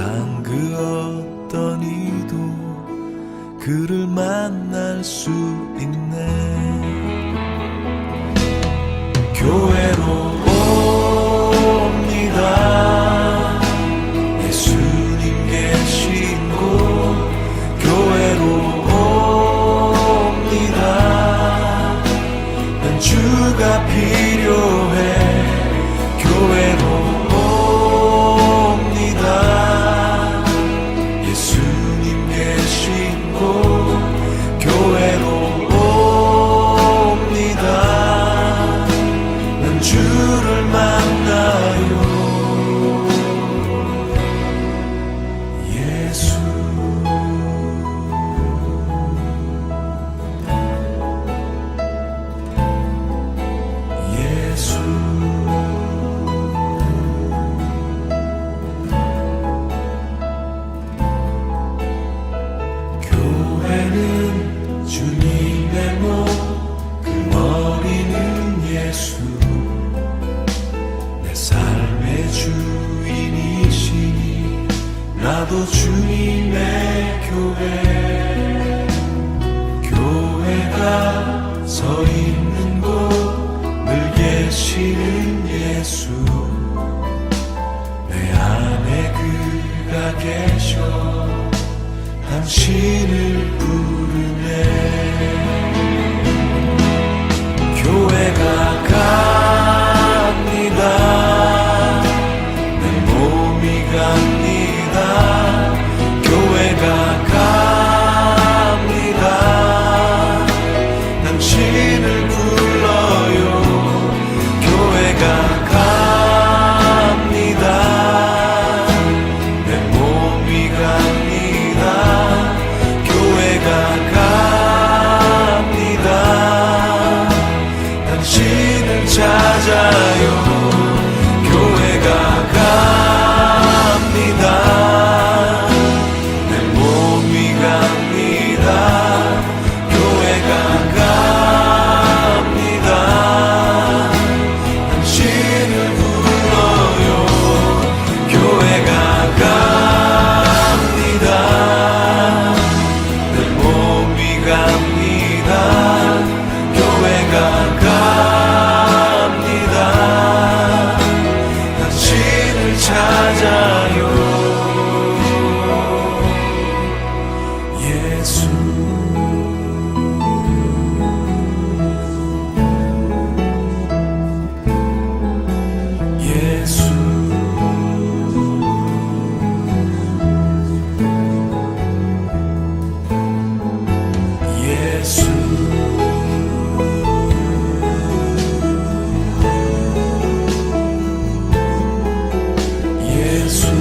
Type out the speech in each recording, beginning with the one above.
세상 그 어떤 이도 그를 만날 수 있네. 교회로 옵니다. 예수님 계신 곳 교회로 옵니다. 난 주가 필요해. 교회로 옵니다. 예수님 계신 곳 교회로 옵니다. 난 주를 만나요. 예수 교회는 주님의 몸, 그 머리는 예수. 내 삶의 주인이시니 나도 주님의 교회. 교회가 서 있는 곳 늘 계시는 예수. 내 안에 그가 계셔 당신을 부르네. 교회가 갑니다. 내 몸이 갑니다. 교회가 갑니다. 당신을 불러요. 교회가 갑니다. 내 몸이 갑니다. 교회가 갑니다. 당신을 찾아요. 교회가 갑니다. 내 몸이 갑니다. 교회가 갑니다. 당신을 불러요. 교회가 갑니다. 내 몸이 갑니다. 교회가 갑니다. 당신을 찾아요. 예수 예수 예수 예수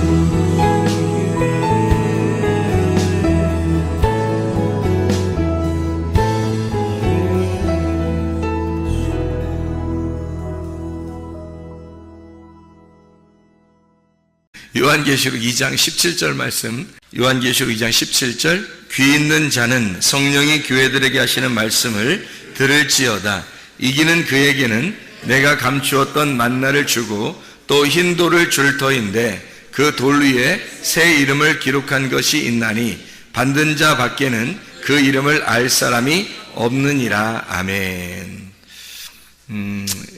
요한계시록 2장 17절 말씀, 요한계시록 2장 17절, 귀 있는 자는 성령이 교회들에게 하시는 말씀을 들을지어다. 이기는 그에게는 내가 감추었던 만나를 주고 또 흰 돌을 줄 터인데 그 돌 위에 새 이름을 기록한 것이 있나니 받는 자 밖에는 그 이름을 알 사람이 없느니라. 아멘.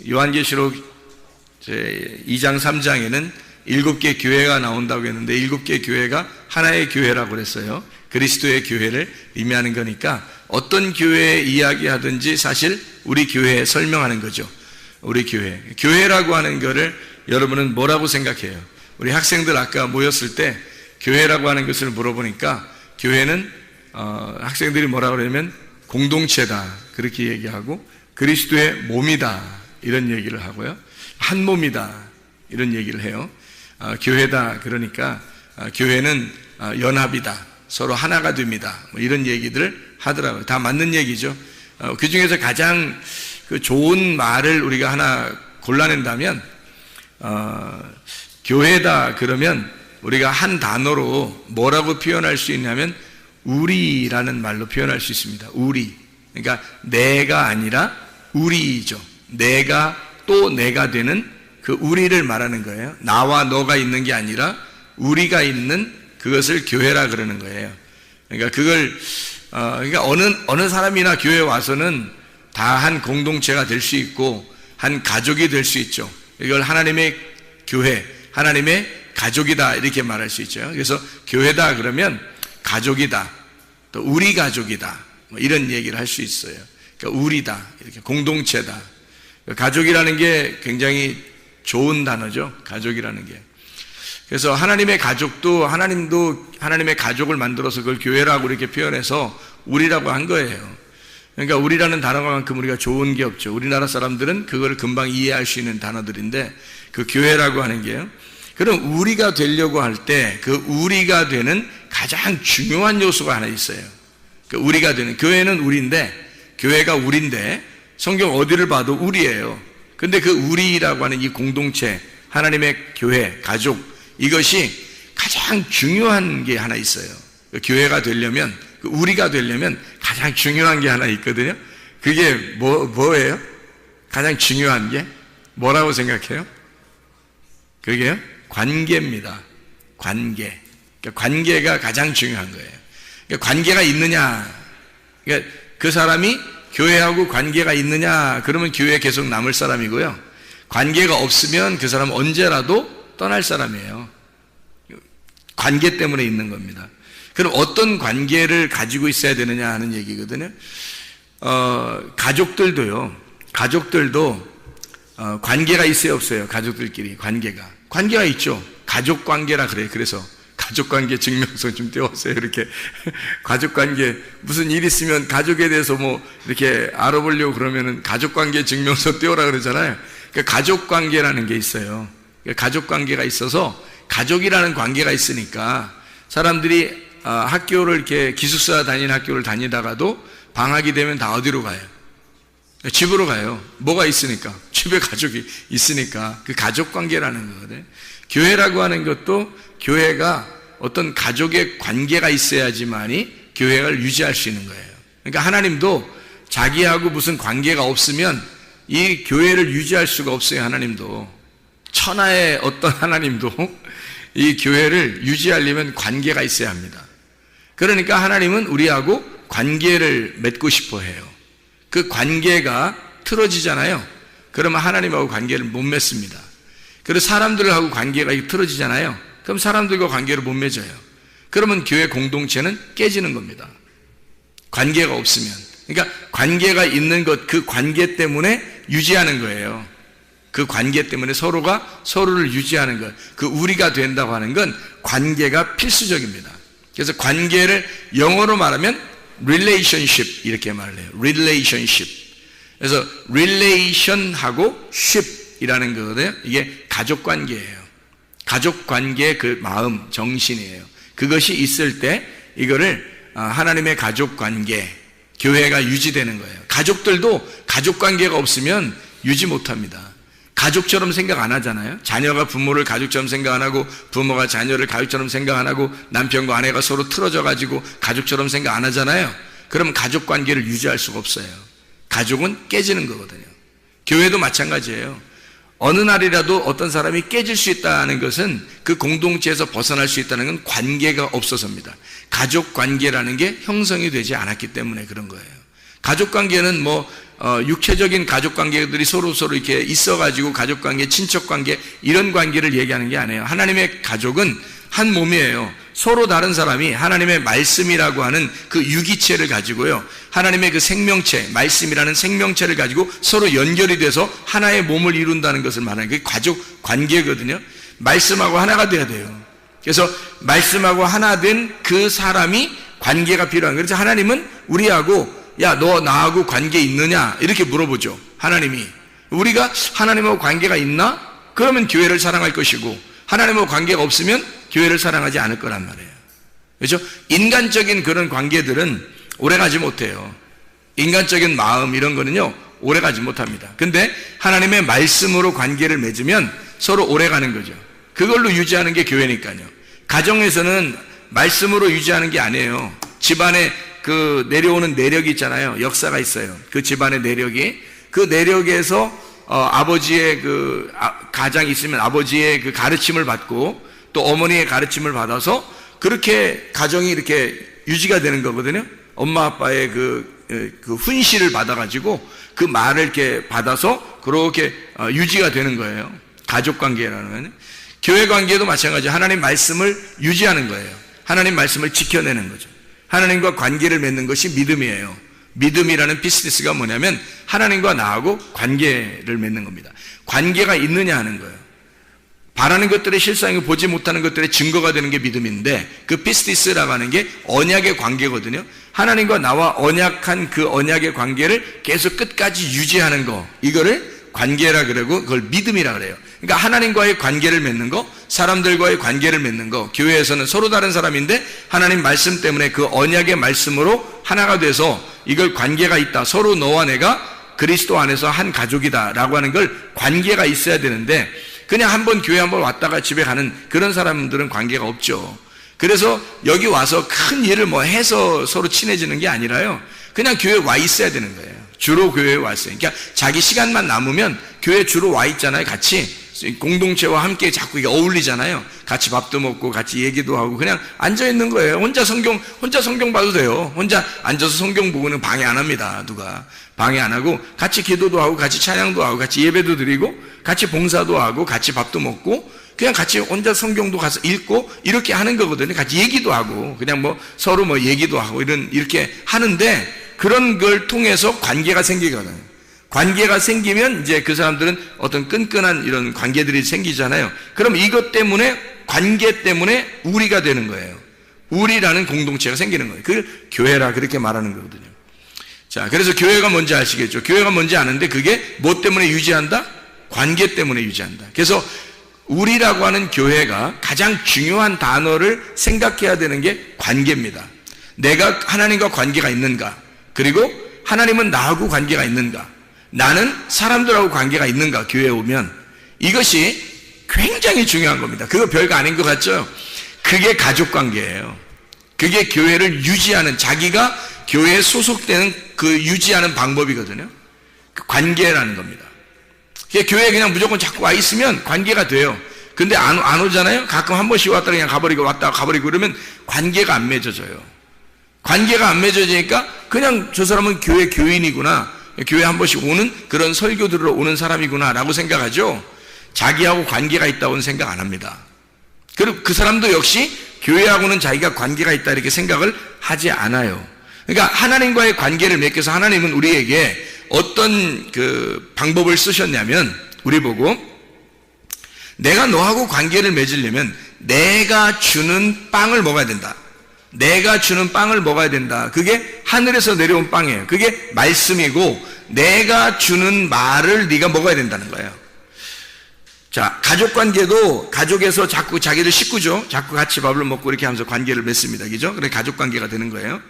요한계시록 2장 3장에는 7개 교회가 나온다고 했는데 7개 교회가 하나의 교회라고 그랬어요. 그리스도의 교회를 의미하는 거니까 어떤 교회 이야기하든지 사실 우리 교회에 설명하는 거죠. 우리 교회라고 하는 거를 여러분은 뭐라고 생각해요? 우리 학생들 아까 모였을 때 교회라고 하는 것을 물어보니까 교회는 학생들이 뭐라고 그러냐면 공동체다 그렇게 얘기하고 그리스도의 몸이다 이런 얘기를 하고요. 한 몸이다 이런 얘기를 해요. 교회다 그러니까 교회는 연합이다 서로 하나가 됩니다 뭐 이런 얘기들을 하더라고요. 다 맞는 얘기죠. 그 중에서 가장 그 좋은 말을 우리가 하나 골라낸다면 교회다 그러면 우리가 한 단어로 뭐라고 표현할 수 있냐면 우리라는 말로 표현할 수 있습니다. 우리. 그러니까 내가 아니라 우리죠. 내가 또 내가 되는 그 우리를 말하는 거예요. 나와 너가 있는 게 아니라 우리가 있는 그것을 교회라 그러는 거예요. 그러니까 그러니까 어느 사람이나 교회에 와서는 다 한 공동체가 될 수 있고 한 가족이 될 수 있죠. 이걸 하나님의 교회, 하나님의 가족이다 이렇게 말할 수 있죠. 그래서 교회다 그러면 가족이다, 또 우리 가족이다 뭐 이런 얘기를 할 수 있어요. 그러니까 우리다, 이렇게 공동체다. 가족이라는 게 굉장히 좋은 단어죠. 가족이라는 게. 그래서 하나님의 가족도 하나님도 하나님의 가족을 만들어서 그걸 교회라고 이렇게 표현해서 우리라고 한 거예요. 그러니까 우리라는 단어만큼 우리가 좋은 게 없죠. 우리나라 사람들은 그거를 금방 이해할 수 있는 단어들인데 그 교회라고 하는 게요. 그럼 우리가 되려고 할 때 그 우리가 되는 가장 중요한 요소가 하나 있어요. 그 우리가 되는, 교회는 우리인데, 교회가 우리인데 성경 어디를 봐도 우리예요. 근데 그 우리라고 하는 이 공동체, 하나님의 교회, 가족, 이것이 가장 중요한 게 하나 있어요. 그 교회가 되려면, 그 우리가 되려면 가장 중요한 게 하나 있거든요. 그게 뭐예요? 가장 중요한 게 뭐라고 생각해요? 그게요? 관계입니다. 관계. 그러니까 관계가 가장 중요한 거예요. 그러니까 관계가 있느냐, 그러니까 그 사람이 교회하고 관계가 있느냐, 그러면 교회에 계속 남을 사람이고요. 관계가 없으면 그 사람은 언제라도 떠날 사람이에요. 관계 때문에 있는 겁니다. 그럼 어떤 관계를 가지고 있어야 되느냐 하는 얘기거든요. 가족들도 관계가 있어요, 없어요? 가족들끼리 관계가 있죠. 가족 관계라 그래요. 그래서 가족 관계 증명서 좀 떼어오세요. 이렇게 가족 관계, 무슨 일 있으면 가족에 대해서 뭐 이렇게 알아보려고 그러면은 가족 관계 증명서 떼오라 그러잖아요. 그러니까 가족 관계라는 게 있어요. 그러니까 가족 관계가 있어서, 가족이라는 관계가 있으니까 사람들이 학교를 이렇게 기숙사 다니는 학교를 다니다가도 방학이 되면 다 어디로 가요? 집으로 가요. 뭐가 있으니까? 집에 가족이 있으니까. 그 가족 관계라는 거거든요. 교회라고 하는 것도, 교회가 어떤 가족의 관계가 있어야지만이 교회를 유지할 수 있는 거예요. 그러니까 하나님도 자기하고 무슨 관계가 없으면 이 교회를 유지할 수가 없어요. 하나님도, 천하의 어떤 하나님도 이 교회를 유지하려면 관계가 있어야 합니다. 그러니까 하나님은 우리하고 관계를 맺고 싶어 해요. 그 관계가 틀어지잖아요. 그러면 하나님하고 관계를 못 맺습니다. 그래서 사람들하고 관계가 틀어지잖아요. 그럼 사람들과 관계를 못 맺어요. 그러면 교회 공동체는 깨지는 겁니다. 관계가 없으면. 그러니까 관계가 있는 것, 그 관계 때문에 유지하는 거예요. 그 관계 때문에 서로가 서로를 유지하는 것, 그 우리가 된다고 하는 건 관계가 필수적입니다. 그래서 관계를 영어로 말하면 relationship 이렇게 말을 해요. relationship. 그래서 relation하고 ship이라는 거거든요. 이게 가족 관계예요. 가족 관계의 그 마음, 정신이에요. 그것이 있을 때 이거를 하나님의 가족 관계, 교회가 유지되는 거예요. 가족들도 가족 관계가 없으면 유지 못합니다. 가족처럼 생각 안 하잖아요. 자녀가 부모를 가족처럼 생각 안 하고, 부모가 자녀를 가족처럼 생각 안 하고, 남편과 아내가 서로 틀어져 가지고 가족처럼 생각 안 하잖아요. 그러면 가족 관계를 유지할 수가 없어요. 가족은 깨지는 거거든요. 교회도 마찬가지예요. 어느 날이라도 어떤 사람이 깨질 수 있다는 것은, 그 공동체에서 벗어날 수 있다는 건 관계가 없어서입니다. 가족 관계라는 게 형성이 되지 않았기 때문에 그런 거예요. 가족 관계는 육체적인 가족 관계들이 서로 이렇게 있어가지고 가족 관계, 친척 관계, 이런 관계를 얘기하는 게 아니에요. 하나님의 가족은 한 몸이에요. 서로 다른 사람이 하나님의 말씀이라고 하는 그 유기체를 가지고요, 하나님의 그 생명체, 말씀이라는 생명체를 가지고 서로 연결이 돼서 하나의 몸을 이룬다는 것을 말하는 게 가족 관계거든요. 말씀하고 하나가 돼야 돼요. 그래서 말씀하고 하나 된 그 사람이 관계가 필요한 거예요. 그래서 하나님은 우리하고, 야, 너 나하고 관계 있느냐? 이렇게 물어보죠. 하나님이. 우리가 하나님하고 관계가 있나? 그러면 교회를 사랑할 것이고, 하나님하고 관계가 없으면 교회를 사랑하지 않을 거란 말이에요. 그렇죠? 인간적인 그런 관계들은 오래가지 못해요. 인간적인 마음 이런 거는요, 오래가지 못합니다. 근데 하나님의 말씀으로 관계를 맺으면 서로 오래가는 거죠. 그걸로 유지하는 게 교회니까요. 가정에서는 말씀으로 유지하는 게 아니에요. 집안에 그 내려오는 내력이 있잖아요. 역사가 있어요. 그 집안의 내력이, 그 내력에서 아버지의 그 가장이 있으면 아버지의 그 가르침을 받고, 또 어머니의 가르침을 받아서 그렇게 가정이 이렇게 유지가 되는 거거든요. 엄마 아빠의 그 훈시를 받아가지고 그 말을 이렇게 받아서 그렇게 유지가 되는 거예요. 가족 관계라는. 교회 관계도 마찬가지예요. 하나님 말씀을 유지하는 거예요. 하나님 말씀을 지켜내는 거죠. 하나님과 관계를 맺는 것이 믿음이에요. 믿음이라는 비즈니스가 뭐냐면 하나님과 나하고 관계를 맺는 겁니다. 관계가 있느냐 하는 거예요. 바라는 것들의 실상이고 보지 못하는 것들의 증거가 되는 게 믿음인데, 그 비즈니스라고 하는 게 언약의 관계거든요. 하나님과 나와 언약한 그 언약의 관계를 계속 끝까지 유지하는 거, 이거를 관계라 그러고 그걸 믿음이라 그래요. 그러니까 하나님과의 관계를 맺는 거, 사람들과의 관계를 맺는 거, 교회에서는 서로 다른 사람인데 하나님 말씀 때문에 그 언약의 말씀으로 하나가 돼서 이걸 관계가 있다, 서로 너와 내가 그리스도 안에서 한 가족이다 라고 하는 걸 관계가 있어야 되는데, 그냥 한번 교회 한번 왔다가 집에 가는 그런 사람들은 관계가 없죠. 그래서 여기 와서 큰 일을 뭐 해서 서로 친해지는 게 아니라요, 그냥 교회에 와 있어야 되는 거예요. 주로 교회에 왔어요. 그러니까 자기 시간만 남으면 교회에 주로 와 있잖아요. 같이 공동체와 함께 자꾸 이게 어울리잖아요. 같이 밥도 먹고 같이 얘기도 하고 그냥 앉아 있는 거예요. 혼자 성경 봐도 돼요. 혼자 앉아서 성경 보고는 방해 안 합니다. 누가 방해 안 하고 같이 기도도 하고 같이 찬양도 하고 같이 예배도 드리고 같이 봉사도 하고 같이 밥도 먹고 그냥 같이 혼자 성경도 가서 읽고 이렇게 하는 거거든요. 같이 얘기도 하고 그냥 뭐 서로 뭐 얘기도 하고 이렇게 하는데, 그런 걸 통해서 관계가 생기거든요. 관계가 생기면 이제 그 사람들은 어떤 끈끈한 이런 관계들이 생기잖아요. 그럼 이것 때문에, 관계 때문에 우리가 되는 거예요. 우리라는 공동체가 생기는 거예요. 그걸 교회라 그렇게 말하는 거거든요. 자, 그래서 교회가 뭔지 아시겠죠? 교회가 뭔지 아는데 그게 뭐 때문에 유지한다? 관계 때문에 유지한다. 그래서 우리라고 하는 교회가 가장 중요한 단어를 생각해야 되는 게 관계입니다. 내가 하나님과 관계가 있는가? 그리고 하나님은 나하고 관계가 있는가? 나는 사람들하고 관계가 있는가? 교회에 오면 이것이 굉장히 중요한 겁니다. 그거 별거 아닌 것 같죠? 그게 가족관계예요. 그게 교회를 유지하는, 자기가 교회에 소속되는 그 유지하는 방법이거든요. 그 관계라는 겁니다. 교회에 그냥 무조건 자꾸 와 있으면 관계가 돼요. 근데 안 오잖아요? 가끔 한 번씩 왔다가 그냥 가버리고 왔다가 가버리고 그러면 관계가 안 맺어져요. 관계가 안 맺어지니까 그냥 저 사람은 교회 교인이구나, 교회 한 번씩 오는 그런 설교 들으러 오는 사람이구나 라고 생각하죠. 자기하고 관계가 있다고는 생각 안 합니다. 그리고 그 사람도 역시 교회하고는 자기가 관계가 있다 이렇게 생각을 하지 않아요. 그러니까 하나님과의 관계를 맺기 위해서 하나님은 우리에게 어떤 그 방법을 쓰셨냐면, 우리 보고 내가 너하고 관계를 맺으려면 내가 주는 빵을 먹어야 된다. 내가 주는 빵을 먹어야 된다. 그게 하늘에서 내려온 빵이에요. 그게 말씀이고 내가 주는 말을 네가 먹어야 된다는 거예요. 자, 가족관계도 가족에서 자꾸 자기들 식구죠. 자꾸 같이 밥을 먹고 이렇게 하면서 관계를 맺습니다. 그죠? 그래 가족관계가 되는 거예요.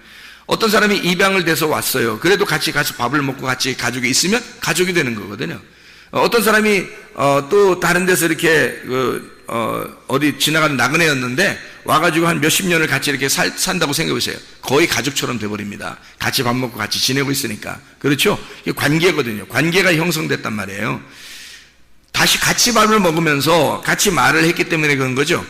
어떤 사람이 입양을 돼서 왔어요. 그래도 같이 밥을 먹고 같이 가족이 있으면 가족이 되는 거거든요. 어떤 사람이 또 다른 데서 이렇게 어디 지나가는 나그네였는데 와가지고 한 몇십 년을 같이 이렇게 산다고 생각해보세요. 거의 가족처럼 돼버립니다. 같이 밥 먹고 같이 지내고 있으니까. 그렇죠? 이게 관계거든요. 관계가 형성됐단 말이에요. 다시 같이 밥을 먹으면서 같이 말을 했기 때문에 그런 거죠.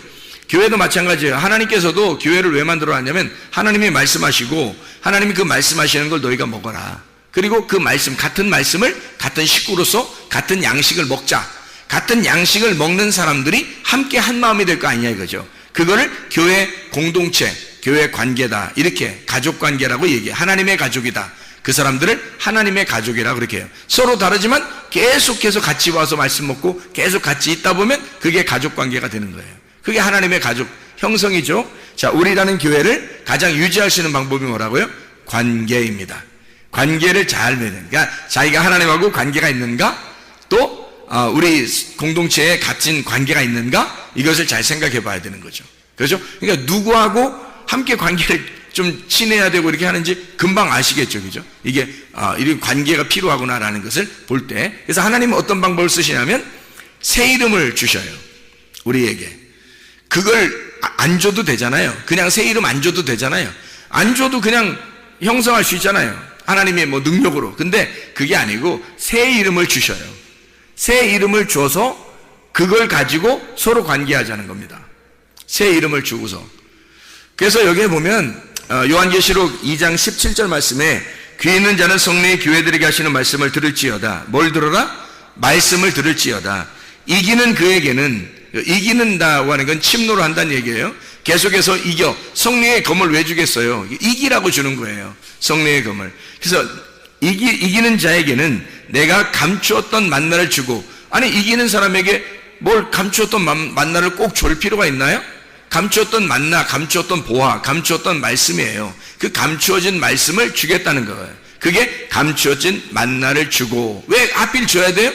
교회도 마찬가지예요. 하나님께서도 교회를 왜 만들어놨냐면 하나님이 말씀하시고 하나님이 그 말씀하시는 걸 너희가 먹어라. 그리고 그 말씀, 같은 말씀을 같은 식구로서 같은 양식을 먹자. 같은 양식을 먹는 사람들이 함께 한 마음이 될 거 아니냐 이거죠. 그거를 교회 공동체, 교회 관계다, 이렇게 가족관계라고 얘기해요. 하나님의 가족이다. 그 사람들을 하나님의 가족이라고 그렇게 해요. 서로 다르지만 계속해서 같이 와서 말씀 먹고 계속 같이 있다 보면 그게 가족관계가 되는 거예요. 그게 하나님의 가족 형성이죠. 자, 우리라는 교회를 가장 유지할 수 있는 방법이 뭐라고요? 관계입니다. 관계를 잘 맺는, 그러니까 자기가 하나님하고 관계가 있는가, 또 우리 공동체에 갇힌 관계가 있는가, 이것을 잘 생각해 봐야 되는 거죠. 그렇죠? 그러니까 누구하고 함께 관계를 좀 친해야 되고 이렇게 하는지 금방 아시겠죠. 그죠? 이게 이런 관계가 필요하구나라는 것을 볼 때, 그래서 하나님은 어떤 방법을 쓰시냐면 새 이름을 주셔요. 우리에게. 그걸 안 줘도 되잖아요. 그냥 새 이름 안 줘도 되잖아요. 안 줘도 그냥 형성할 수 있잖아요. 하나님의 뭐 능력으로. 근데 그게 아니고 새 이름을 주셔요. 새 이름을 줘서 그걸 가지고 서로 관계하자는 겁니다. 새 이름을 주고서. 그래서 여기에 보면 요한계시록 2장 17절 말씀에 귀 있는 자는 성령의 교회들에게 하시는 말씀을 들을지어다. 뭘 들어라? 말씀을 들을지어다. 이기는 그에게는, 이기는다고 하는 건 침노를 한다는 얘기예요. 계속해서 이겨. 성령의 검을 왜 주겠어요? 이기라고 주는 거예요. 성령의 검을. 그래서 이기는 자에게는 내가 감추었던 만나를 주고, 아니 이기는 사람에게 뭘 감추었던 만나를 꼭 줄 필요가 있나요? 감추었던 만나, 감추었던 보화, 감추었던 말씀이에요. 그 감추어진 말씀을 주겠다는 거예요. 그게 감추어진 만나를 주고. 왜 하필 줘야 돼요?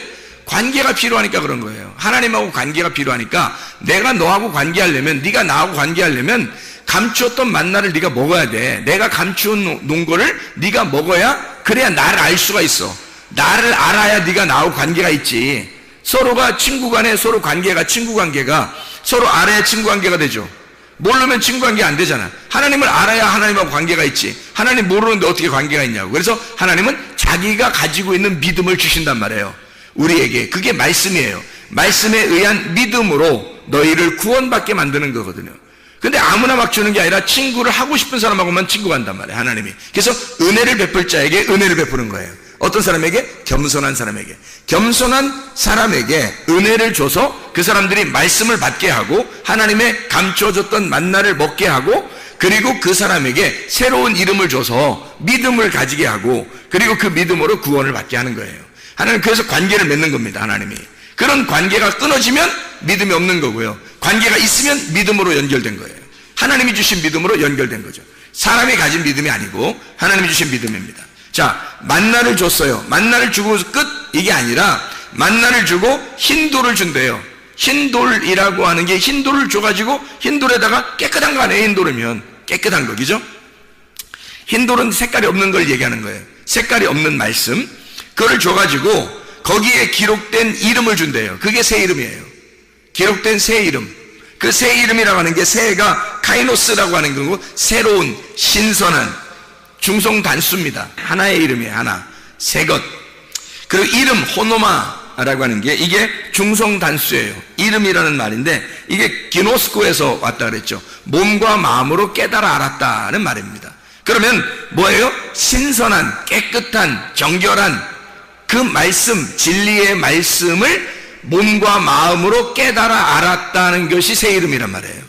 관계가 필요하니까 그런 거예요. 하나님하고 관계가 필요하니까 내가 너하고 관계하려면, 네가 나하고 관계하려면 감추었던 만나를 네가 먹어야 돼. 내가 감추어 놓은 거를 네가 먹어야, 그래야 나를 알 수가 있어. 나를 알아야 네가 나하고 관계가 있지. 서로가 친구 간에 서로 관계가, 친구 관계가 서로 알아야 친구 관계가 되죠. 모르면 친구 관계 안 되잖아. 하나님을 알아야 하나님하고 관계가 있지. 하나님 모르는데 어떻게 관계가 있냐고. 그래서 하나님은 자기가 가지고 있는 믿음을 주신단 말이에요. 우리에게. 그게 말씀이에요. 말씀에 의한 믿음으로 너희를 구원받게 만드는 거거든요. 근데 아무나 막 주는 게 아니라 친구를 하고 싶은 사람하고만 친구가 한단 말이에요, 하나님이. 그래서 은혜를 베풀 자에게 은혜를 베푸는 거예요. 어떤 사람에게? 겸손한 사람에게. 겸손한 사람에게 은혜를 줘서 그 사람들이 말씀을 받게 하고, 하나님의 감춰줬던 만나를 먹게 하고, 그리고 그 사람에게 새로운 이름을 줘서 믿음을 가지게 하고, 그리고 그 믿음으로 구원을 받게 하는 거예요. 하나님, 그래서 관계를 맺는 겁니다, 하나님이. 그런 관계가 끊어지면 믿음이 없는 거고요. 관계가 있으면 믿음으로 연결된 거예요. 하나님이 주신 믿음으로 연결된 거죠. 사람이 가진 믿음이 아니고 하나님이 주신 믿음입니다. 자, 만나를 줬어요. 만나를 주고 끝, 이게 아니라 만나를 주고 흰돌을 준대요. 흰돌이라고 하는 게, 흰돌을 줘가지고, 흰돌에다가 깨끗한 거 아니에요. 흰돌이면 깨끗한 거, 그죠? 흰돌은 색깔이 없는 걸 얘기하는 거예요. 색깔이 없는 말씀, 그걸 줘가지고 거기에 기록된 이름을 준대요. 그게 새 이름이에요. 기록된 새 이름. 그 새 이름이라고 하는 게, 새가 카이노스라고 하는 거고, 새로운, 신선한, 중성 단수입니다. 하나의 이름이에요. 하나. 새 것. 그리고 이름, 호노마라고 하는 게, 이게 중성 단수예요. 이름이라는 말인데, 이게 기노스코에서 왔다 그랬죠. 몸과 마음으로 깨달아 알았다는 말입니다. 그러면 뭐예요? 신선한, 깨끗한, 정결한 그 말씀, 진리의 말씀을 몸과 마음으로 깨달아 알았다는 것이 새 이름이란 말이에요.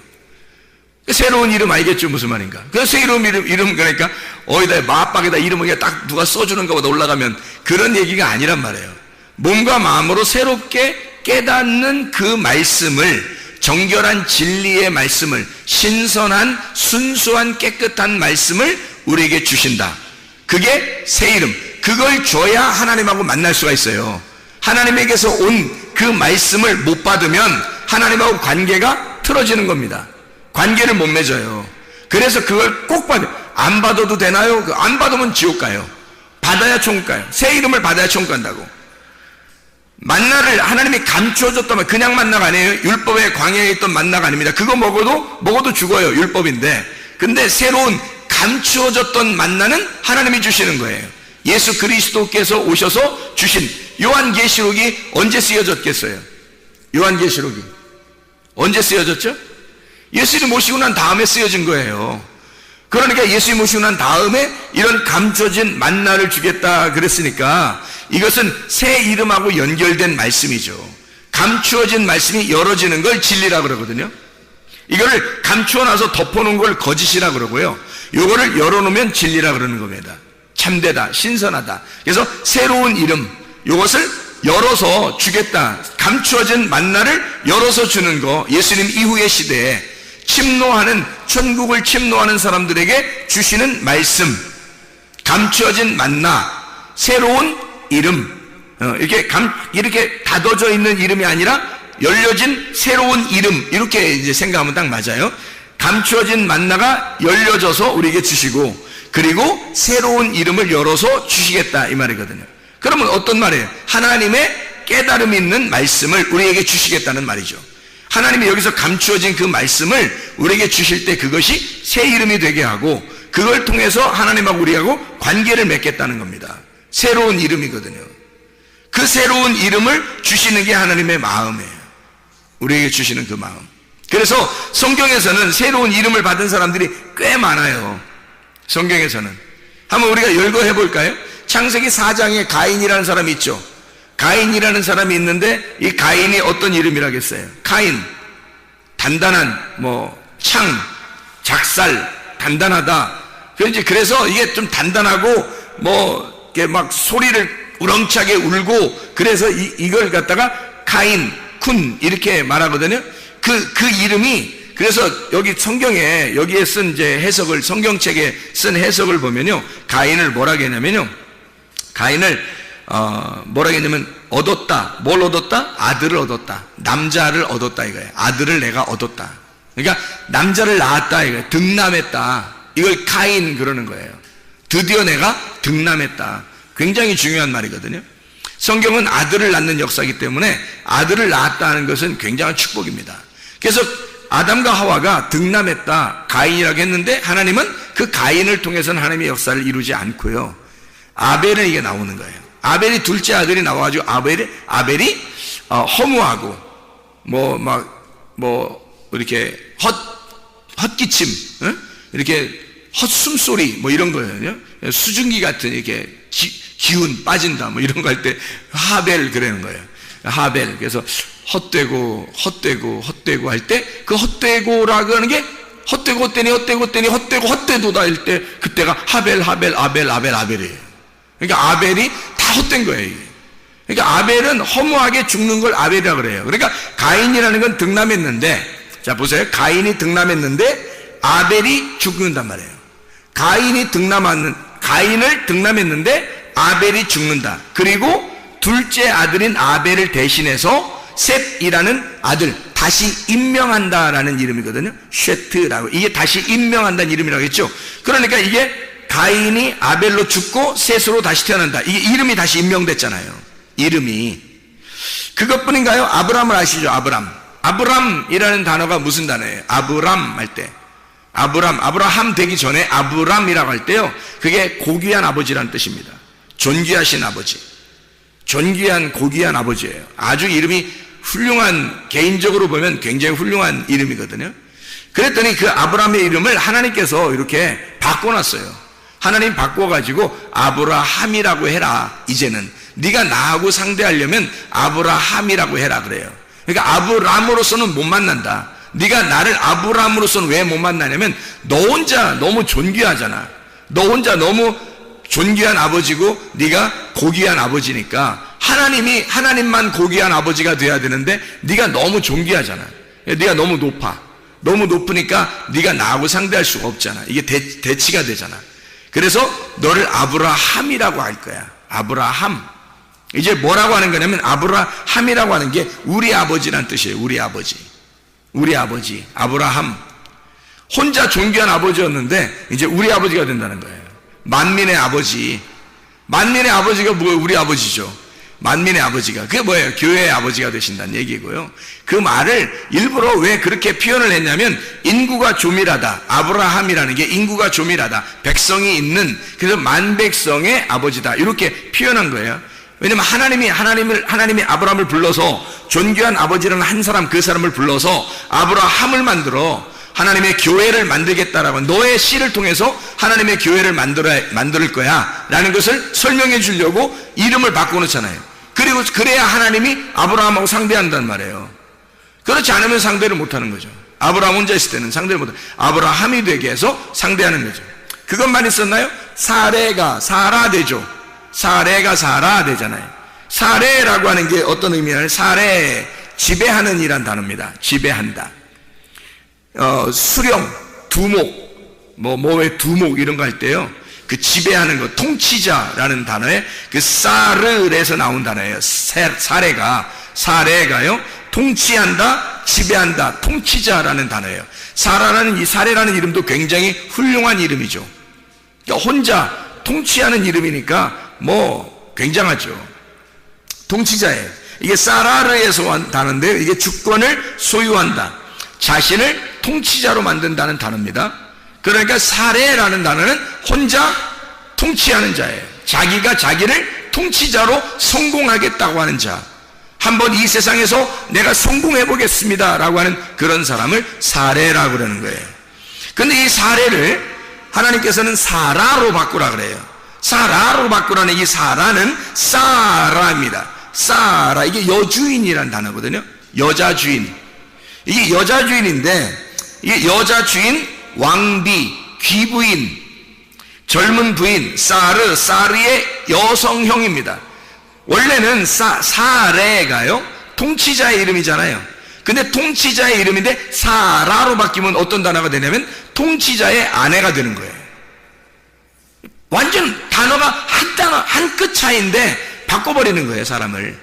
새로운 이름 알겠죠? 무슨 말인가? 그 새 이름 그러니까 어디다 마박에다 이름을 딱 누가 써주는 것보다 올라가면 그런 얘기가 아니란 말이에요. 몸과 마음으로 새롭게 깨닫는 그 말씀을, 정결한 진리의 말씀을, 신선한, 순수한, 깨끗한 말씀을 우리에게 주신다. 그게 새 이름. 그걸 줘야 하나님하고 만날 수가 있어요. 하나님에게서 온 그 말씀을 못 받으면 하나님하고 관계가 틀어지는 겁니다. 관계를 못 맺어요. 그래서 그걸 꼭 받아요. 안 받아도 되나요? 안 받으면 지옥 가요. 받아야 천국 가요. 새 이름을 받아야 천국 간다고. 만나를 하나님이 감추어줬다면 그냥 만나가 아니에요. 율법의 광야에 있던 만나가 아닙니다. 그거 먹어도 죽어요. 율법인데. 근데 새로운 감추어졌던 만나는 하나님이 주시는 거예요. 예수 그리스도께서 오셔서 주신. 요한계시록이 언제 쓰여졌겠어요? 요한계시록이 언제 쓰여졌죠? 예수님 모시고 난 다음에 쓰여진 거예요. 그러니까 예수님 모시고 난 다음에 이런 감춰진 만나를 주겠다 그랬으니까, 이것은 새 이름하고 연결된 말씀이죠. 감추어진 말씀이 열어지는 걸 진리라 그러거든요. 이거를 감추어 놔서 덮어놓은 걸 거짓이라 그러고요, 이거를 열어놓으면 진리라 그러는 겁니다. 참되다, 신선하다. 그래서 새로운 이름, 이것을 열어서 주겠다. 감추어진 만나를 열어서 주는 거, 예수님 이후의 시대에 침노하는, 천국을 침노하는 사람들에게 주시는 말씀, 감추어진 만나, 새로운 이름, 이렇게 닫아져 있는 이름이 아니라 열려진 새로운 이름, 이렇게 이제 생각하면 딱 맞아요. 감추어진 만나가 열려져서 우리에게 주시고, 그리고 새로운 이름을 열어서 주시겠다, 이 말이거든요. 그러면 어떤 말이에요? 하나님의 깨달음 있는 말씀을 우리에게 주시겠다는 말이죠. 하나님이 여기서 감추어진 그 말씀을 우리에게 주실 때 그것이 새 이름이 되게 하고, 그걸 통해서 하나님하고 우리하고 관계를 맺겠다는 겁니다. 새로운 이름이거든요. 그 새로운 이름을 주시는 게 하나님의 마음이에요. 우리에게 주시는 그 마음. 그래서 성경에서는 새로운 이름을 받은 사람들이 꽤 많아요. 성경에서는. 한번 우리가 열거해 볼까요? 창세기 4장에 가인이라는 사람이 있죠. 가인이라는 사람이 있는데 이 가인이 어떤 이름이라겠어요? 카인, 단단한, 창, 작살, 단단하다. 그래서 이게 좀 단단하고 이렇게 막 소리를 우렁차게 울고, 그래서 이걸 갖다가 카인, 쿤 이렇게 말하거든요. 그 이름이, 그래서 여기 성경에 여기에 쓴 이제 해석을, 성경책에 쓴 해석을 보면요, 가인을 뭐라고 했냐면요, 가인을 뭐라고 했냐면 얻었다. 뭘 얻었다? 아들을 얻었다. 남자를 얻었다 이거예요. 아들을 내가 얻었다. 그러니까 남자를 낳았다 이거예요. 득남했다. 이걸 카인 그러는 거예요. 드디어 내가 득남했다. 굉장히 중요한 말이거든요. 성경은 아들을 낳는 역사이기 때문에 아들을 낳았다는 것은 굉장한 축복입니다. 그래서 아담과 하와가 득남했다, 가인이라고 했는데, 하나님은 그 가인을 통해서는 하나님의 역사를 이루지 않고요, 아벨은 이게 나오는 거예요. 아벨이 둘째 아들이 나와가지고 아벨이 허무하고 이렇게 헛기침, 이렇게 헛숨소리 이런 거예요. 수증기 같은 이렇게 기운 빠진다 이런 거 할 때 하벨 그러는 거예요. 하벨. 그래서 헛되고 할 때 그 헛되고라고 하는 게 헛되도다 할 때 그때가 아벨이에요. 그러니까 아벨이 다 헛된 거예요. 이게. 그러니까 아벨은 허무하게 죽는 걸 아벨이라고 그래요. 그러니까 가인이라는 건 득남했는데, 자 보세요. 가인이 득남했는데 아벨이 죽는단 말이에요. 가인을 득남했는데 아벨이 죽는다. 그리고 둘째 아들인 아벨을 대신해서 셋이라는 아들 다시 임명한다라는 이름이거든요. 쉐트라고. 이게 다시 임명한다는 이름이라고 했죠. 그러니까 이게 가인이 아벨로 죽고 셋으로 다시 태어난다. 이게 이름이 다시 임명됐잖아요. 이름이. 그것뿐인가요? 아브람을 아시죠? 아브람이라는 단어가 무슨 단어예요? 아브람 할 때, 아브라함 되기 전에 아브람이라고 할 때요, 그게 고귀한 아버지라는 뜻입니다. 존귀하신 아버지, 존귀한 고귀한 아버지예요. 아주 이름이 훌륭한, 개인적으로 보면 굉장히 훌륭한 이름이거든요. 그랬더니 그 아브라함의 이름을 하나님께서 이렇게 바꿔놨어요. 하나님 바꿔가지고 아브라함이라고 해라. 이제는 네가 나하고 상대하려면 아브라함이라고 해라 그래요. 그러니까 아브람으로서는 못 만난다. 네가 나를 아브람으로서는 왜 못 만나냐면 너 혼자 너무 존귀하잖아. 너 혼자 너무 존귀한 아버지고 네가 고귀한 아버지니까 하나님만 고귀한 아버지가 돼야 되는데 네가 너무 존귀하잖아. 네가 너무 높아. 너무 높으니까 네가 나하고 상대할 수가 없잖아. 이게 대치가 되잖아. 그래서 너를 아브라함이라고 할 거야. 아브라함. 이제 뭐라고 하는 거냐면 아브라함이라고 하는 게 우리 아버지란 뜻이에요. 우리 아버지 아브라함. 혼자 존귀한 아버지였는데 이제 우리 아버지가 된다는 거예요. 만민의 아버지가 뭐예요? 우리 아버지죠. 만민의 아버지가. 그게 뭐예요? 교회의 아버지가 되신다는 얘기고요. 그 말을 일부러 왜 그렇게 표현을 했냐면 인구가 조밀하다. 아브라함이라는 게 인구가 조밀하다. 백성이 있는, 그래서 만백성의 아버지다. 이렇게 표현한 거예요. 왜냐면 하나님이 아브라함을 불러서 존귀한 아버지라는 한 사람, 그 사람을 불러서 아브라함을 만들어 하나님의 교회를 만들겠다라고, 너의 씨를 통해서 하나님의 교회를 만들 거야 라는 것을 설명해 주려고 이름을 바꿔놓잖아요. 그리고 그래야 하나님이 아브라함하고 상대한단 말이에요. 그렇지 않으면 상대를 못하는 거죠. 아브라함 혼자 있을 때는 상대를 못하는, 아브라함이 되게 해서 상대하는 거죠. 그것만 있었나요? 사레가 사라 되죠. 사레가 사라 되잖아요. 사레라고 하는 게 어떤 의미냐면 사레, 지배하는 이란 단어입니다. 지배한다. 수령, 두목, 뭐의 두목 이런 거 할 때요, 그 지배하는 거, 통치자라는 단어에 그 사르에서 나온 단어예요. 사레가요, 통치한다, 지배한다, 통치자라는 단어예요. 사레라는 이름도 굉장히 훌륭한 이름이죠. 그러니까 혼자 통치하는 이름이니까 굉장하죠. 통치자예요. 이게 사라르에서 온 단어인데요, 이게 주권을 소유한다, 자신을 통치자로 만든다는 단어입니다. 그러니까 사레라는 단어는 혼자 통치하는 자예요. 자기가 자기를 통치자로 성공하겠다고 하는 자. 한번 이 세상에서 내가 성공해 보겠습니다 라고 하는 그런 사람을 사레라고 그러는 거예요. 근데 이 사레를 하나님께서는 사라로 바꾸라 그래요. 사라로 바꾸라는 이 사라는 사라입니다. 사라, 이게 여주인이라는 단어거든요. 여자 주인. 이게 여자 주인인데, 이게 여자 주인, 왕비, 귀부인, 젊은 부인, 사르의 여성형입니다. 원래는 사레가요, 통치자의 이름이잖아요. 근데 통치자의 이름인데 사라로 바뀌면 어떤 단어가 되냐면 통치자의 아내가 되는 거예요. 완전 단어가 한 끗 차이인데 바꿔버리는 거예요, 사람을.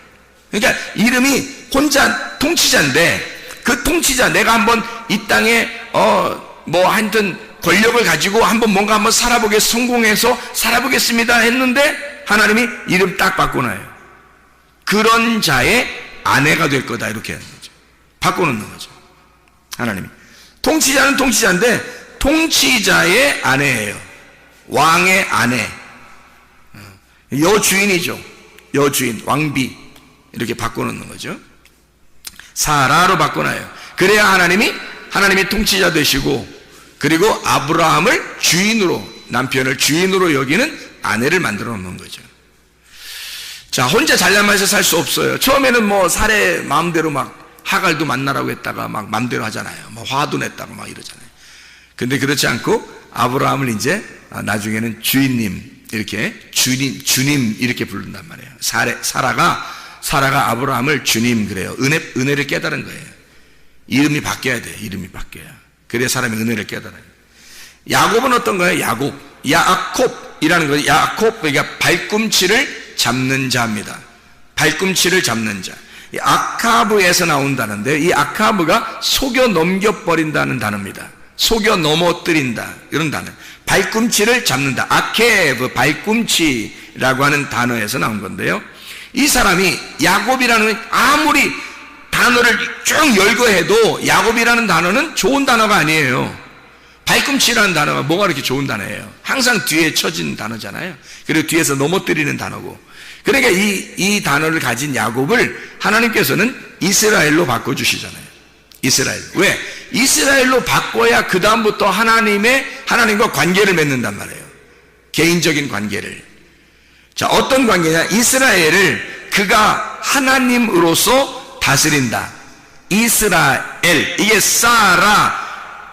그러니까 이름이 혼자 통치자인데 그 통치자, 내가 한번 이 땅에 하여튼 권력을 가지고 한번 성공해서 살아보겠습니다 했는데 하나님이 이름 딱 바꿔놔요. 그런 자의 아내가 될 거다, 이렇게 하는 거죠. 바꿔놓는 거죠, 하나님이. 통치자는 통치자인데 통치자의 아내예요. 왕의 아내, 여주인이죠. 여주인, 왕비, 이렇게 바꿔놓는 거죠. 사라로 바꿔놔요. 그래야 하나님이 통치자 되시고, 그리고 아브라함을 주인으로, 남편을 주인으로 여기는 아내를 만들어 놓는 거죠. 자, 혼자 잘나면서 살 수 없어요. 처음에는 사레 마음대로 하갈도 만나라고 했다가 마음대로 하잖아요. 화도 냈다고 이러잖아요. 근데 그렇지 않고 아브라함을 이제 나중에는 주인님, 이렇게 주님 이렇게 부른단 말이에요. 사라가 아브라함을 주님 그래요. 은혜를 깨달은 거예요. 이름이 바뀌어야 돼요. 이름이 바뀌어야. 그래야 사람이 은혜를 깨달아요. 야곱은 어떤 거예요? 야콥이라는 거예요. 야콥, 그러니까 발꿈치를 잡는 자입니다. 발꿈치를 잡는 자. 이 아카브에서 나온다는데, 이 아카브가 속여 넘겨버린다는 단어입니다. 속여 넘어뜨린다, 이런 단어. 발꿈치를 잡는다. 아케브, 발꿈치라고 하는 단어에서 나온 건데요. 이 사람이 야곱이라는, 아무리 단어를 쭉 열거해도 야곱이라는 단어는 좋은 단어가 아니에요. 발꿈치라는 단어가 뭐가 그렇게 좋은 단어예요? 항상 뒤에 쳐진 단어잖아요. 그리고 뒤에서 넘어뜨리는 단어고. 그러니까 이 단어를 가진 야곱을 하나님께서는 이스라엘로 바꿔주시잖아요. 이스라엘. 왜? 이스라엘로 바꿔야 그 다음부터 하나님과 관계를 맺는단 말이에요. 개인적인 관계를. 자, 어떤 관계냐? 이스라엘을 그가 하나님으로서 다스린다. 이스라엘. 이게 사라,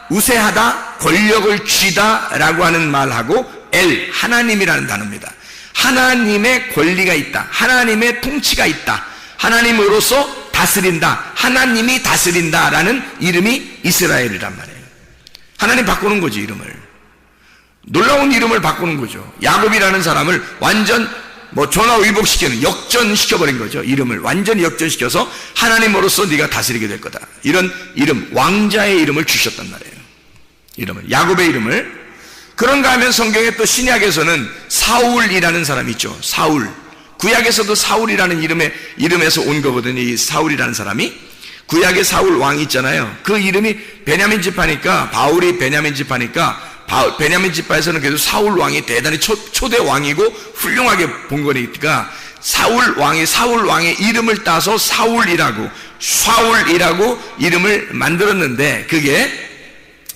우세하다, 권력을 쥐다 라고 하는 말하고 엘, 하나님이라는 단어입니다. 하나님의 권리가 있다. 하나님의 통치가 있다. 하나님으로서 다스린다. 하나님이 다스린다라는 이름이 이스라엘이란 말이에요. 하나님 바꾸는 거지, 이름을. 놀라운 이름을 바꾸는 거죠. 야곱이라는 사람을 완전 전화위복시키는, 역전시켜버린 거죠. 이름을 완전히 역전시켜서 하나님으로서 네가 다스리게 될 거다. 이런 이름, 왕자의 이름을 주셨단 말이에요. 이름을, 야곱의 이름을. 그런가 하면 성경에 또 신약에서는 사울이라는 사람이 있죠. 사울. 구약에서도 사울이라는 이름에서 온 거거든요. 이 사울이라는 사람이. 구약의 사울 왕이 있잖아요. 그 이름이 베냐민 지파니까, 바울이 베냐민 지파니까, 베냐민 지파에서는 그래도 사울 왕이 대단히 초대 왕이고 훌륭하게 본 거니까 사울 왕의 이름을 따서 사울이라고 이름을 만들었는데, 그게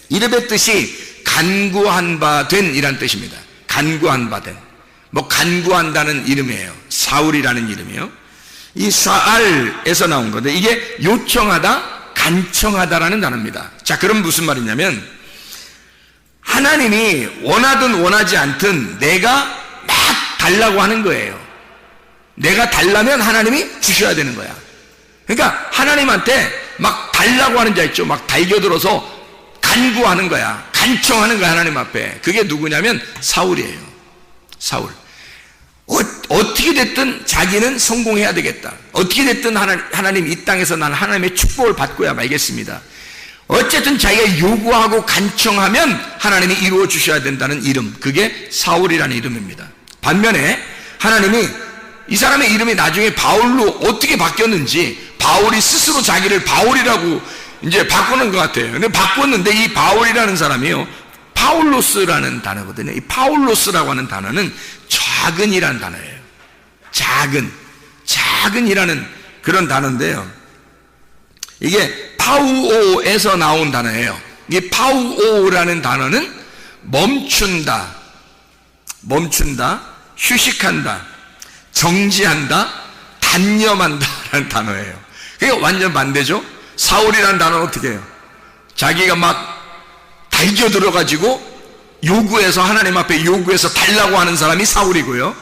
이름의 뜻이 간구한 바 된 이란 뜻입니다. 간구한 바 된. 간구한다는 이름이에요. 사울이라는 이름이요. 이 사알에서 나온 건데, 이게 요청하다, 간청하다라는 단어입니다. 자, 그럼 무슨 말이냐면, 하나님이 원하든 원하지 않든 내가 막 달라고 하는 거예요. 내가 달라면 하나님이 주셔야 되는 거야. 그러니까 하나님한테 막 달라고 하는 자 있죠. 막 달겨들어서 간구하는 거야. 간청하는 거야, 하나님 앞에. 그게 누구냐면 사울이에요. 사울. 어떻게 됐든 자기는 성공해야 되겠다. 어떻게 됐든 하나님 이 땅에서 나는 하나님의 축복을 받고야 말겠습니다. 어쨌든 자기가 요구하고 간청하면 하나님이 이루어 주셔야 된다는 이름, 그게 사울이라는 이름입니다. 반면에 하나님이 이 사람의 이름이 나중에 바울로 어떻게 바뀌었는지, 바울이 스스로 자기를 바울이라고 이제 바꾸는 것 같아요. 근데 바꿨는데 이 바울이라는 사람이요, 파울로스라는 단어거든요. 이 파울로스라고 하는 단어는 작은이라는 단어예요. 작은 야근이라는 그런 단어인데요. 이게 파우오에서 나온 단어예요. 이 파우오라는 단어는 멈춘다, 휴식한다, 정지한다, 단념한다라는 단어예요. 그게 완전 반대죠. 사울이라는 단어는 어떻게 해요? 자기가 막 달겨들어가지고 요구해서, 하나님 앞에 요구해서 달라고 하는 사람이 사울이고요.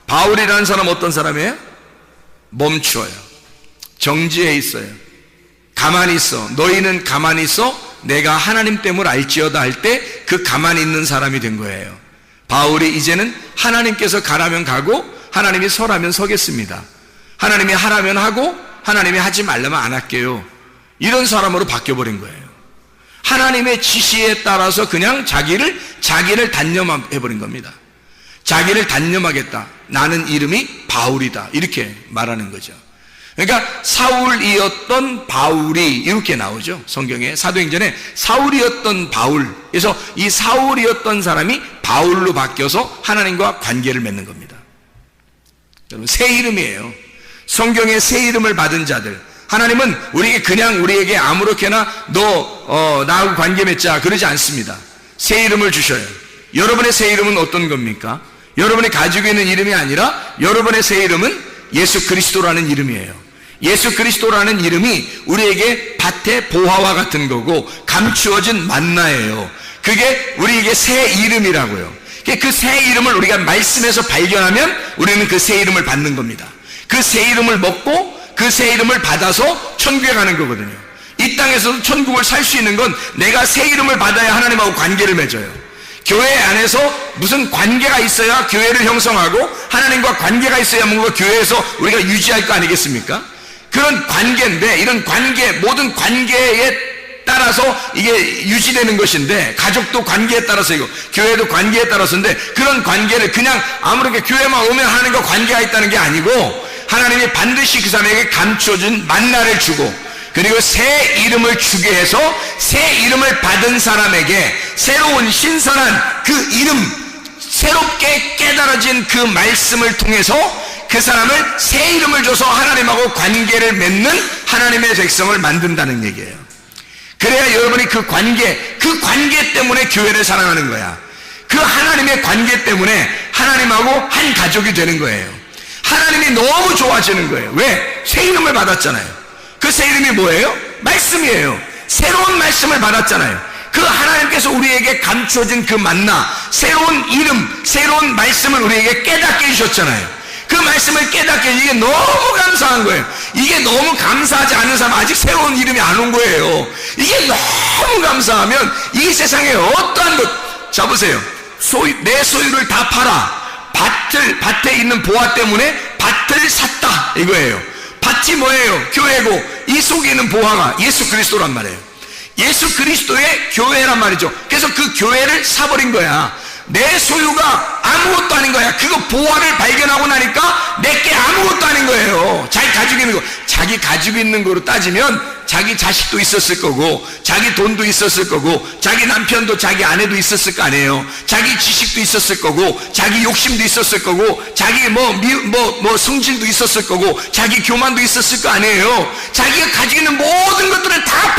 바울이라는 사람은 어떤 사람이에요? 멈추어요. 정지해 있어요. 가만히 있어. 너희는 가만히 있어. 내가 하나님 됨을 알지어다 할 때 그 가만히 있는 사람이 된 거예요. 바울이 이제는 하나님께서 가라면 가고 하나님이 서라면 서겠습니다. 하나님이 하라면 하고 하나님이 하지 말라면 안 할게요. 이런 사람으로 바뀌어버린 거예요. 하나님의 지시에 따라서 그냥 자기를 단념해버린 겁니다. 자기를 단념하겠다. 나는 이름이 바울이다. 이렇게 말하는 거죠. 그러니까 사울이었던 바울이 이렇게 나오죠. 성경에 사도행전에 사울이었던 바울. 그래서 이 사울이었던 사람이 바울로 바뀌어서 하나님과 관계를 맺는 겁니다. 여러분, 새 이름이에요. 성경에 새 이름을 받은 자들, 하나님은 우리에게 아무렇게나 나하고 관계 맺자 그러지 않습니다. 새 이름을 주셔요. 여러분의 새 이름은 어떤 겁니까? 여러분이 가지고 있는 이름이 아니라 여러분의 새 이름은 예수 그리스도라는 이름이에요. 예수 그리스도라는 이름이 우리에게 밭의 보화와 같은 거고 감추어진 만나예요. 그게 우리에게 새 이름이라고요. 그 새 이름을 우리가 말씀에서 발견하면 우리는 그 새 이름을 받는 겁니다. 그 새 이름을 먹고 그 새 이름을 받아서 천국에 가는 거거든요. 이 땅에서도 천국을 살 수 있는 건 내가 새 이름을 받아야 하나님하고 관계를 맺어요. 교회 안에서 무슨 관계가 있어야 교회를 형성하고 하나님과 관계가 있어야 뭔가 교회에서 우리가 유지할 거 아니겠습니까? 그런 관계인데, 이런 관계, 모든 관계에 따라서 이게 유지되는 것인데, 가족도 관계에 따라서 이고 교회도 관계에 따라서인데, 그런 관계를 그냥 아무렇게 교회만 오면 하나님과 관계가 있다는 게 아니고 하나님이 반드시 그 사람에게 감춰준 만나를 주고, 그리고 새 이름을 주게 해서 새 이름을 받은 사람에게 새로운 신선한 그 이름, 새롭게 깨달아진 그 말씀을 통해서 그 사람을 새 이름을 줘서 하나님하고 관계를 맺는 하나님의 백성을 만든다는 얘기예요. 그래야 여러분이 그 관계 때문에 교회를 사랑하는 거야. 그 하나님의 관계 때문에 하나님하고 한 가족이 되는 거예요. 하나님이 너무 좋아지는 거예요. 왜? 새 이름을 받았잖아요. 그 새 이름이 뭐예요? 말씀이에요. 새로운 말씀을 받았잖아요. 그 하나님께서 우리에게 감춰진 그 만나, 새로운 이름, 새로운 말씀을 우리에게 깨닫게 해주셨잖아요. 그 말씀을 깨닫게, 이게 너무 감사한 거예요. 이게 너무 감사하지 않은 사람 아직 새로운 이름이 안 온 거예요. 이게 너무 감사하면 이 세상에 어떠한 것, 자 보세요. 내 소유를 다 팔아. 밭에 있는 보화 때문에 밭을 샀다 이거예요. 밭이 뭐예요? 교회고 이 속에 있는 보화가 예수 그리스도란 말이에요. 예수 그리스도의 교회란 말이죠. 그래서 그 교회를 사버린 거야. 내 소유가 아무것도 아닌 거야. 그거 보화를 발견하고 나니까 내게 아무것도 아닌 거예요. 자기 가지고 있는 거, 자기 가지고 있는 거로 따지면 자기 자식도 있었을 거고, 자기 돈도 있었을 거고, 자기 남편도 자기 아내도 있었을 거 아니에요. 자기 지식도 있었을 거고, 자기 욕심도 있었을 거고, 자기 성질도 있었을 거고, 자기 교만도 있었을 거 아니에요. 자기가 가지고 있는 모든 것들을 다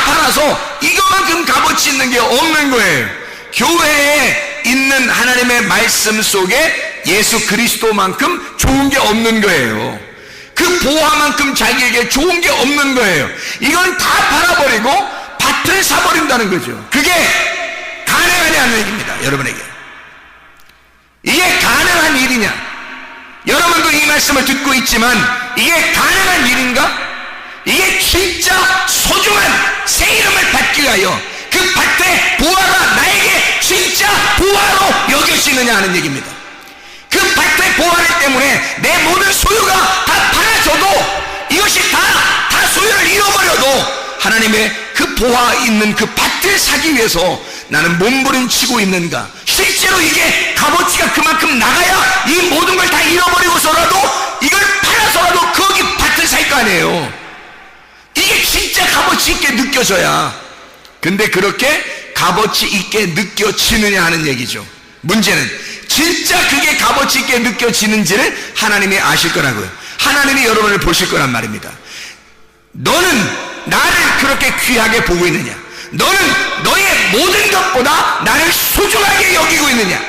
팔아서 이거만큼 값어치 있는 게 없는 거예요. 교회에 있는 하나님의 말씀 속에 예수 그리스도만큼 좋은 게 없는 거예요. 그 보화만큼 자기에게 좋은 게 없는 거예요. 이건 다 팔아버리고 밭을 사버린다는 거죠. 그게 가능하냐는 얘기입니다. 여러분에게 이게 가능한 일이냐? 여러분도 이 말씀을 듣고 있지만 이게 가능한 일인가? 이게 진짜 소중한 새 이름을 받기 위하여 그 밭의 보화가 나에게 진짜 보화로 여겨지느냐 하는 얘기입니다. 그 밭의 보화를 때문에 내 모든 소유가 다 팔아져도, 이것이 다 소유를 잃어버려도 하나님의 그 보화 있는 그 밭을 사기 위해서 나는 몸부림치고 있는가? 실제로 이게 값어치가 그만큼 나가야 이 모든 걸 다 잃어버리고서라도 이걸 팔아서라도 거기 밭을 살 거 아니에요. 이게 진짜 값어치 있게 느껴져야. 근데 그렇게 값어치 있게 느껴지느냐 하는 얘기죠. 문제는 진짜 그게 값어치 있게 느껴지는지를 하나님이 아실 거라고요. 하나님이 여러분을 보실 거란 말입니다. 너는 나를 그렇게 귀하게 보고 있느냐? 너는 너의 모든 것보다 나를 소중하게 여기고 있느냐?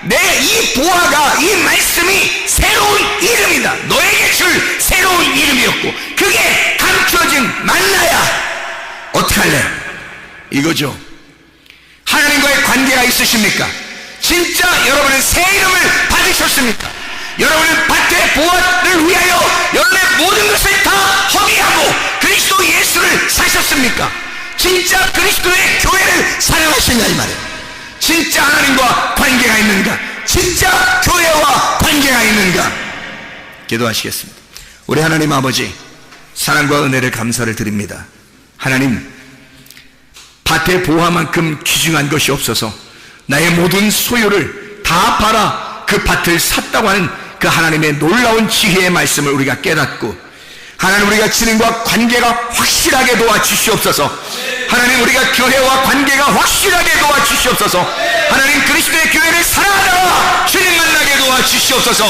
내 이 보아가, 이 말씀이 새로운 이름이다. 너에게 줄 새로운 이름이었고 그게 감춰진 만나야 어떻게 할래? 이거죠. 하나님과의 관계가 있으십니까? 진짜 여러분은 새 이름을 받으셨습니까? 여러분은 밭의 보아를 위하여 여러분의 모든 것을 다 허비하고 그리스도 예수를 사셨습니까? 진짜 그리스도의 교회를 사랑하시냐 이 말이에요. 진짜 하나님과 관계가 있는가? 진짜 교회와 관계가 있는가? 기도하시겠습니다. 우리 하나님 아버지, 사랑과 은혜를 감사를 드립니다. 하나님, 밭의 보화만큼 귀중한 것이 없어서 나의 모든 소유를 다 팔아 그 밭을 샀다고 하는 그 하나님의 놀라운 지혜의 말씀을 우리가 깨닫고, 하나님 우리가 주님과 관계가 확실하게 도와주시옵소서. 하나님 우리가 교회와 관계가 확실하게 도와주시옵소서. 하나님 그리스도의 교회를 사랑하다가 주님 만나게 도와주시옵소서.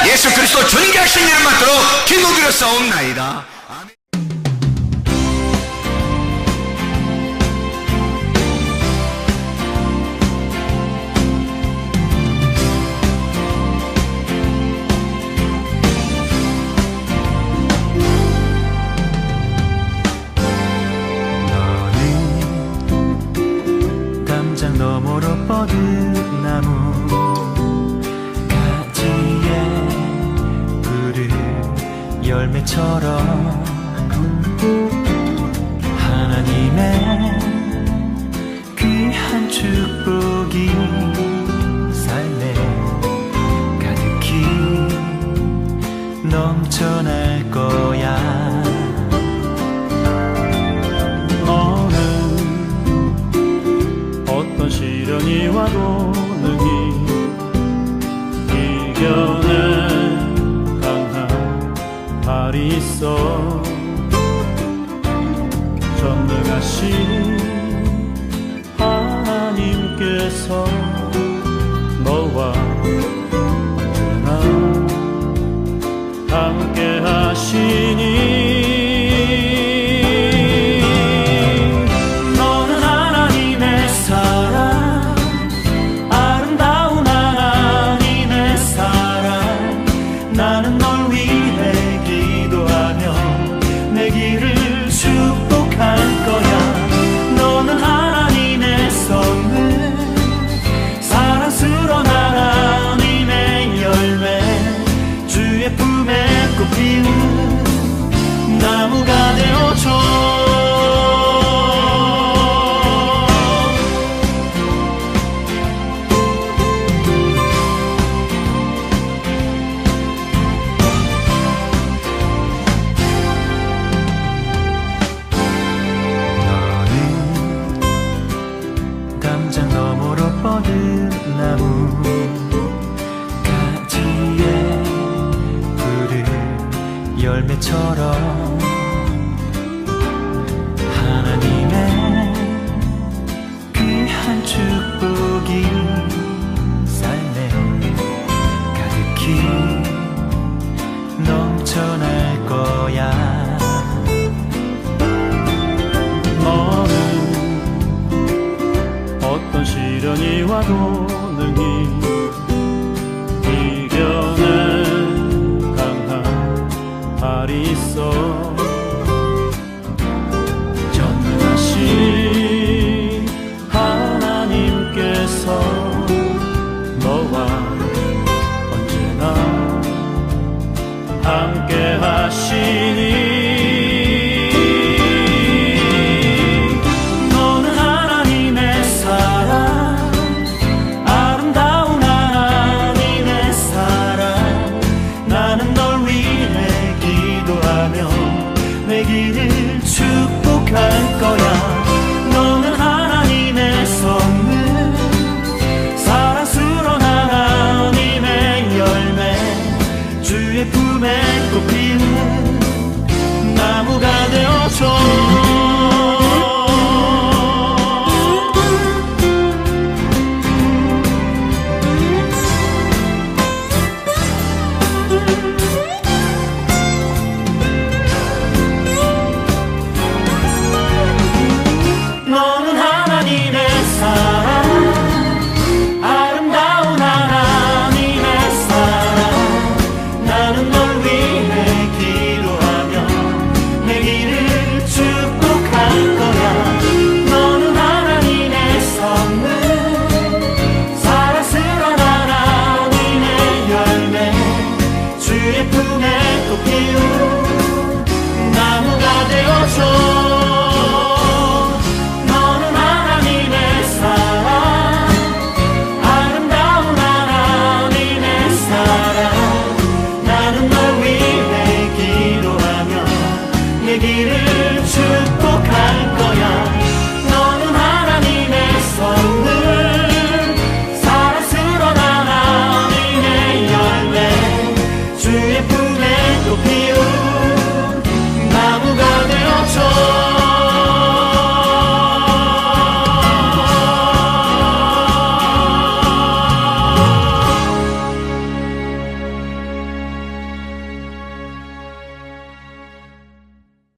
예수 그리스도 존귀하신 이름 받들어 기도드렸사옵나이다. 너머로 뻗은 나무 가지에 푸른 열매처럼 하나님의 귀한 축복이 삶에 가득히 넘쳐날 거야. 어떤 시련이 와도 능히 이겨낸 강한 발이 있어. 전능하신 하나님께서 너와 언제나 함께 하시니 나무가 되어줘. 너는 담장 너머로 뻗은 나무 가지에 푸른 열매처럼 하나님의 귀한 축복이 삶에 가득히 넘쳐날 거야. 너는 어떤 시련이 와도 능히 이겨낸 발이 있어.